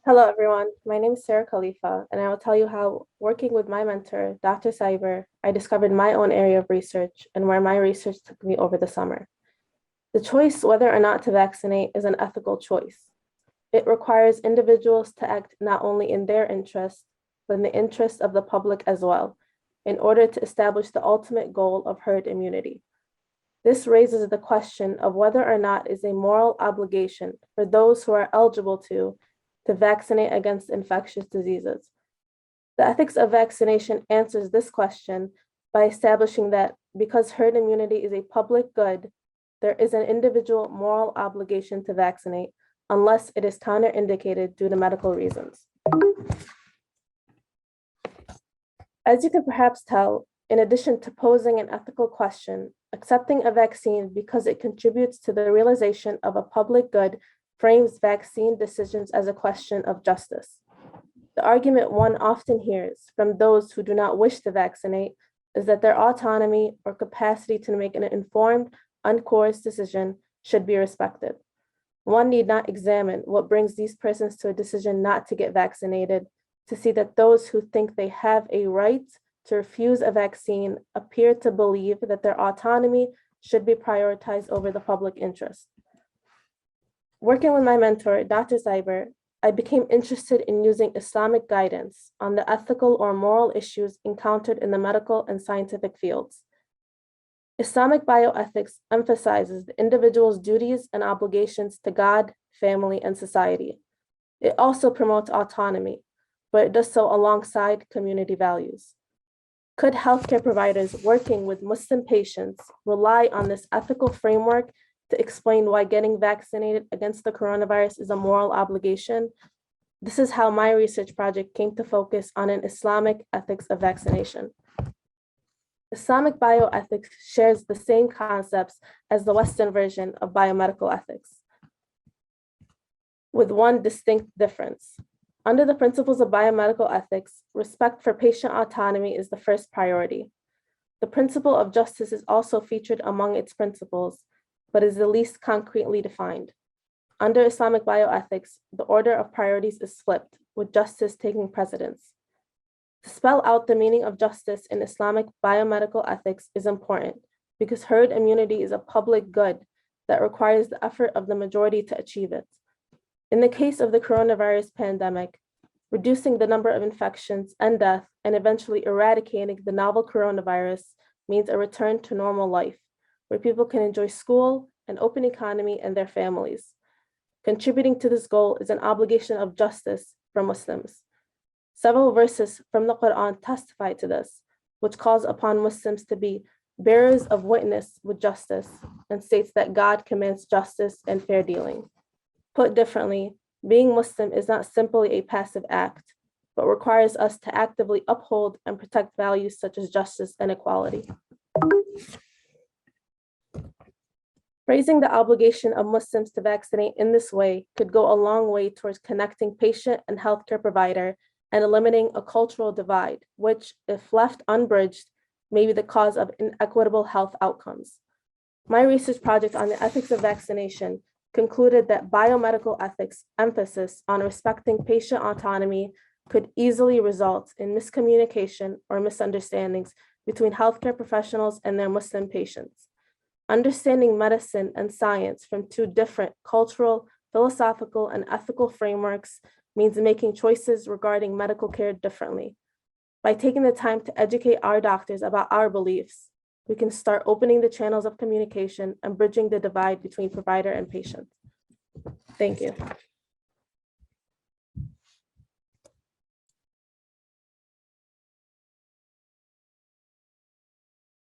Hello, everyone. My name is Sarah Khalifa, and I will tell you how, working with my mentor, Dr. Cyber, I discovered my own area of research and where my research took me over the summer. The choice whether or not to vaccinate is an ethical choice. It requires individuals to act not only in their interest, but in the interest of the public as well, in order to establish the ultimate goal of herd immunity. This raises the question of whether or not it is a moral obligation for those who are eligible to vaccinate against infectious diseases. The ethics of vaccination answers this question by establishing that because herd immunity is a public good, there is an individual moral obligation to vaccinate unless it is counterindicated due to medical reasons. As you can perhaps tell, in addition to posing an ethical question, accepting a vaccine because it contributes to the realization of a public good frames vaccine decisions as a question of justice. The argument one often hears from those who do not wish to vaccinate is that their autonomy or capacity to make an informed, uncoerced decision should be respected. One need not examine what brings these persons to a decision not to get vaccinated to see that those who think they have a right to refuse a vaccine appear to believe that their autonomy should be prioritized over the public interest. Working with my mentor, Dr. Cyber, I became interested in using Islamic guidance on the ethical or moral issues encountered in the medical and scientific fields. Islamic bioethics emphasizes the individual's duties and obligations to God, family, and society. It also promotes autonomy, but it does so alongside community values. Could healthcare providers working with Muslim patients rely on this ethical framework to explain why getting vaccinated against the coronavirus is a moral obligation? This is how my research project came to focus on an Islamic ethics of vaccination. Islamic bioethics shares the same concepts as the Western version of biomedical ethics, with one distinct difference. Under the principles of biomedical ethics, respect for patient autonomy is the first priority. The principle of justice is also featured among its principles, but is the least concretely defined. Under Islamic bioethics, the order of priorities is flipped, with justice taking precedence. To spell out the meaning of justice in Islamic biomedical ethics is important because herd immunity is a public good that requires the effort of the majority to achieve it. In the case of the coronavirus pandemic, reducing the number of infections and death and eventually eradicating the novel coronavirus means a return to normal life, where people can enjoy school, an open economy, and their families. Contributing to this goal is an obligation of justice for Muslims. Several verses from the Quran testify to this, which calls upon Muslims to be bearers of witness with justice and states that God commands justice and fair dealing. Put differently, being Muslim is not simply a passive act, but requires us to actively uphold and protect values such as justice and equality. Raising the obligation of Muslims to vaccinate in this way could go a long way towards connecting patient and healthcare provider and eliminating a cultural divide, which, if left unbridged, may be the cause of inequitable health outcomes. My research project on the ethics of vaccination concluded that biomedical ethics emphasis on respecting patient autonomy could easily result in miscommunication or misunderstandings between healthcare professionals and their Muslim patients. Understanding medicine and science from two different cultural, philosophical, and ethical frameworks means making choices regarding medical care differently. By taking the time to educate our doctors about our beliefs, we can start opening the channels of communication and bridging the divide between provider and patient. Thank you.